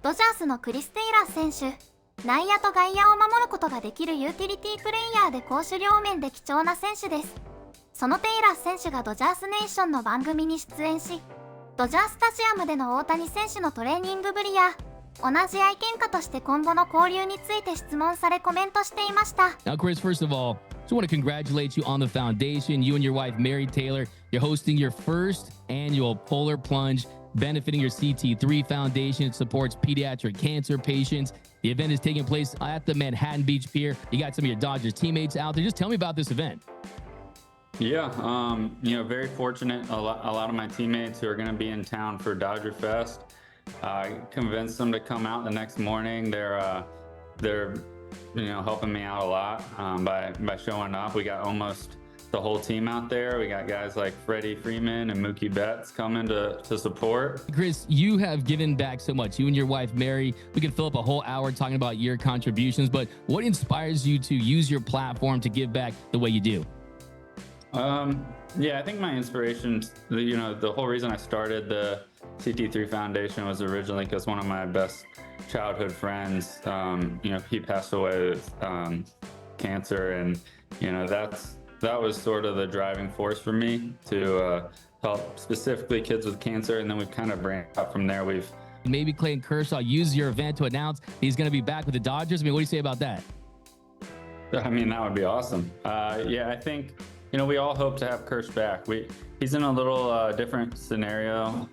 ドジャースのクリステイラー選手、内野と外野を守ることができるユーティリティプレイヤーで攻守両面で貴重な選手です。そのテイラー選手がドジャースネイションの番組に出演し、ドジャースタジアムでの大谷選手のトレーニングぶりや、同じ愛犬家として今後の交流について質問されコメントしていました。Now, Chris, first of all, just want to congratulate you on the foundation. You and your wife, Mary Taylor, you're hosting your first annual Polar Plunge, benefiting your CT3 Foundation. It supports pediatric cancer patients. The event is taking place at the Manhattan Beach Pier. You got some of your Dodgers teammates out there. Just tell me about this event. Yeah, very fortunate. A lot of my teammates who are going to be in town for Dodger Fest. I convinced them to come out the next morning. They're helping me out a lot by showing up. We got almost the whole team out there. We got guys like Freddie Freeman and Mookie Betts coming to support. Chris, you have given back so much. You and your wife, Mary, we could fill up a whole hour talking about your contributions, but what inspires you to use your platform to give back the way you do? I think my inspiration, the whole reason I started the CT3 Foundation was originally because one of my best childhood friends, he passed away with cancer, and that was sort of the driving force for me to help specifically kids with cancer, and then we've kind of branched out from there. Maybe Clayton Kershaw use your event to announce he's going to be back with the Dodgers. I mean, what do you say about that? I mean, that would be awesome. I think we all hope to have Kersh back. He's in a little different scenario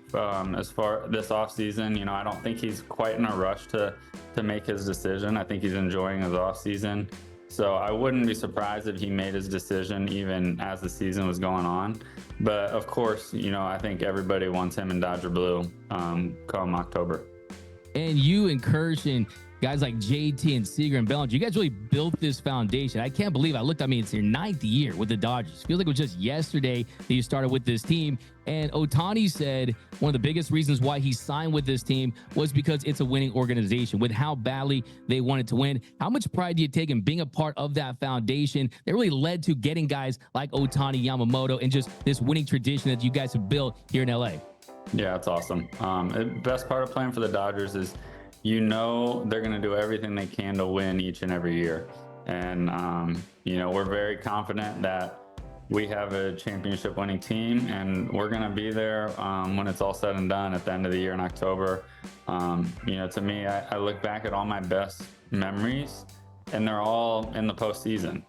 as far this off season. I don't think he's quite in a rush to make his decision. I think he's enjoying his off season. So I wouldn't be surprised if he made his decision even as the season was going on. But of course, I think everybody wants him in Dodger blue come October. And you and Kersh and guys like JT and Seager and Bellinger, you guys really built this foundation. I can't believe it's your 9th year with the Dodgers. Feels like it was just yesterday that you started with this team. And Ohtani said one of the biggest reasons why he signed with this team was because it's a winning organization with how badly they wanted to win. How much pride do you take in being a part of that foundation that really led to getting guys like Ohtani, Yamamoto, and just this winning tradition that you guys have built here in LA? Yeah, it's awesome. The best part of playing for the Dodgers is they're going to do everything they can to win each and every year. And, we're very confident that we have a championship winning team, and we're going to be there when it's all said and done at the end of the year in October. To me, I look back at all my best memories, and they're all in the postseason.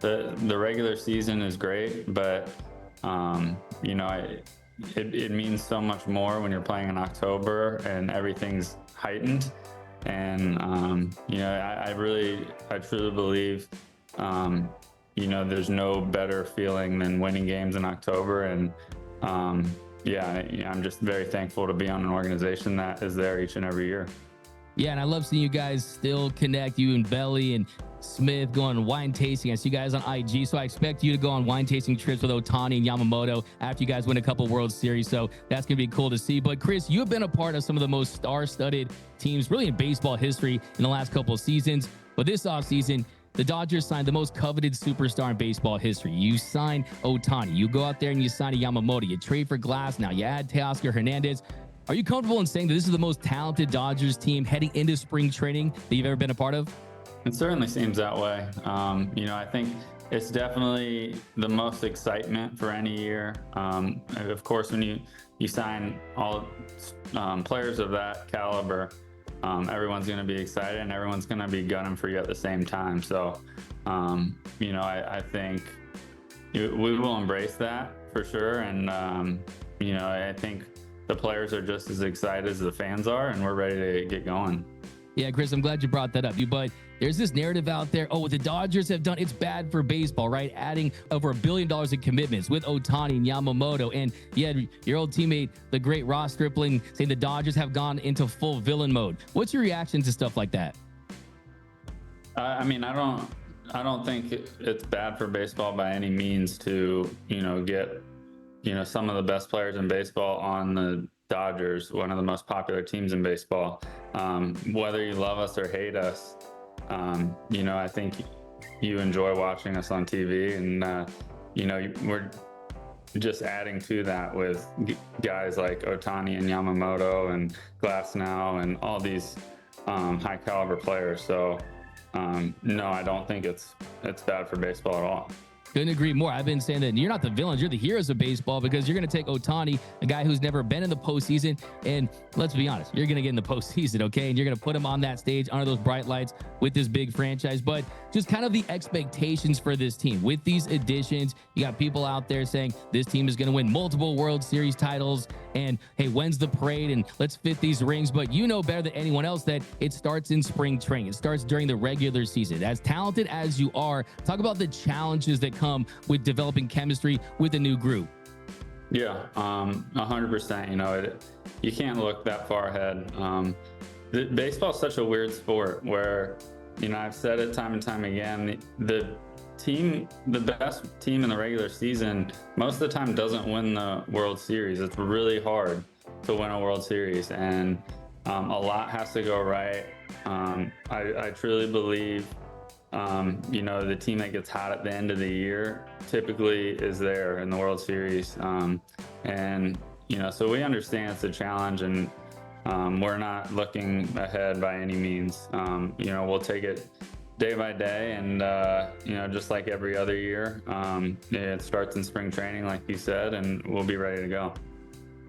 The regular season is great, but, it means so much more when you're playing in October and everything's heightened. And I truly believe there's no better feeling than winning games in October. And I'm just very thankful to be on an organization that is there each and every year. Yeah, and I love seeing you guys still connect, you and Belly and Smith going wine tasting. I see you guys on IG, so I expect you to go on wine tasting trips with Ohtani and Yamamoto after you guys win a couple World Series, so that's going to be cool to see. But Chris, you have been a part of some of the most star-studded teams really in baseball history in the last couple of seasons. But this offseason, the Dodgers signed the most coveted superstar in baseball history. You sign Ohtani. You go out there and you sign a Yamamoto. You trade for Glass. Now you add Teoscar Hernandez. Are you comfortable in saying that this is the most talented Dodgers team heading into spring training that you've ever been a part of? It certainly seems that way. I think it's definitely the most excitement for any year. Of course, when you sign all players of that caliber, everyone's going to be excited and everyone's going to be gunning for you at the same time. So, I think we will embrace that for sure. And, I think the players are just as excited as the fans are, and we're ready to get going. Yeah, Chris, I'm glad you brought that up. But there's this narrative out there, what the Dodgers have done, it's bad for baseball, right? Adding over $1 billion in commitments with Ohtani and Yamamoto. And you had your old teammate, the great Ross Stripling, saying the Dodgers have gone into full villain mode. What's your reaction to stuff like that? I don't think it's bad for baseball by any means to, get some of the best players in baseball on the Dodgers, one of the most popular teams in baseball. Whether you love us or hate us, I think you enjoy watching us on TV, and just adding to that with guys like Otani and Yamamoto and Glasnow and all these high caliber players. So no, I don't think it's bad for baseball at all. Couldn't agree more. I've been saying that you're not the villains, you're the heroes of baseball, because you're going to take Otani, a guy who's never been in the postseason, and let's be honest, you're going to get in the postseason, okay? And you're going to put him on that stage under those bright lights with this big franchise. But just kind of the expectations for this team with these additions, you got people out there saying this team is going to win multiple World Series titles, and hey, when's the parade, and let's fit these rings. But you know better than anyone else that it starts in spring training. It starts during the regular season. As talented as you are, talk about the challenges that come with developing chemistry with a new group. Yeah, 100%. You know, you can't look that far ahead. Baseball is such a weird sport where, you know, I've said it time and time again, the best team in the regular season most of the time doesn't win the World Series. It's really hard to win a World Series, and a lot has to go right. I truly believe you know, the team that gets hot at the end of the year typically is there in the World Series. And, you know, so we understand it's a challenge, and we're not looking ahead by any means. You know, we'll take it day by day, and, you know, just like every other year, it starts in spring training, like you said, and we'll be ready to go.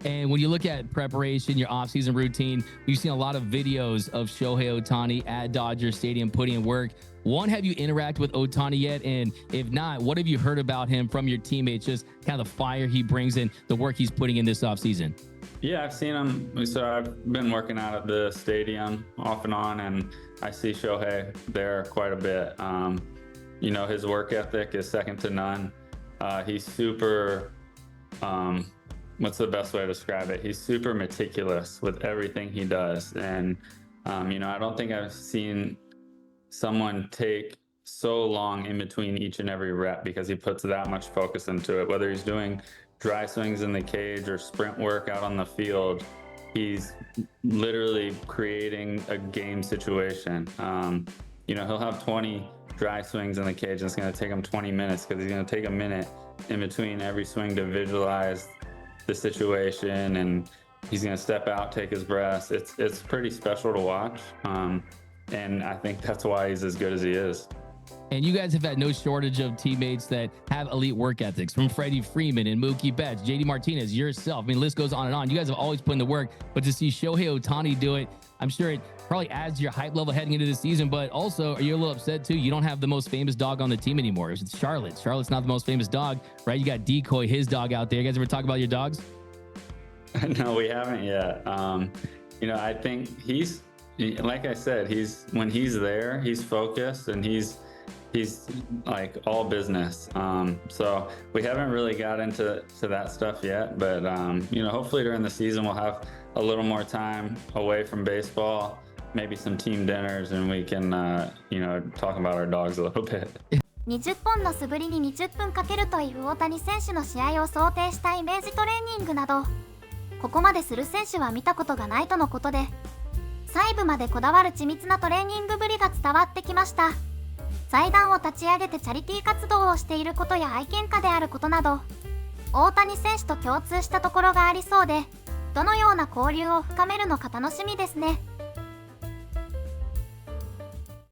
And when you look at preparation, your offseason routine, we've seen a lot of videos of Shohei Ohtani at Dodger Stadium putting in work. One, have you interacted with Ohtani yet? And if not, what have you heard about him from your teammates, just kind of the fire he brings in, the work he's putting in this offseason? Yeah, I've seen him. So I've been working out at the stadium off and on, and I see Shohei there quite a bit. You know, his work ethic is second to none. He's super... what's the best way to describe it? He's super meticulous with everything he does. And, you know, I don't think I've seen someone take so long in between each and every rep, because he puts that much focus into it. Whether he's doing dry swings in the cage or sprint work out on the field, he's literally creating a game situation. You know, he'll have 20 dry swings in the cage, and it's going to take him 20 minutes because he's going to take a minute in between every swing to visualize the situation, and he's going to step out, take his breaths. It's pretty special to watch, and I think that's why he's as good as he is. And you guys have had no shortage of teammates that have elite work ethics, from Freddie Freeman and Mookie Betts, JD Martinez, yourself. I mean, list goes on and on. You guys have always put in the work, but to see Shohei Ohtani do it, I'm sure it probably adds to your hype level heading into the season. But also, are you a little upset too? You don't have the most famous dog on the team anymore. It's Charlotte. Charlotte's not the most famous dog, right? You got Decoy, his dog out there. You guys ever talk about your dogs? No, we haven't yet. You know, I think he's, like I said, when he's there, he's focused, and he's like all business. So we haven't really got into that stuff yet, but you know, hopefully during the season we'll have a little more time away from baseball, maybe some team dinners, and we can you know, talk about our dogs a little bit. 20本の素振りに20分かけるという大谷選手の試合を想定したイメージトレーニングなど、ここまでする選手は見たことがないとのことで、細部までこだわる緻密なトレーニングぶりが伝わってきました。財団を立ち上げてチャリティー活動をしていることや愛犬家であることなど、大谷選手と共通したところがありそうで、どのような交流を深めるのか楽しみですね。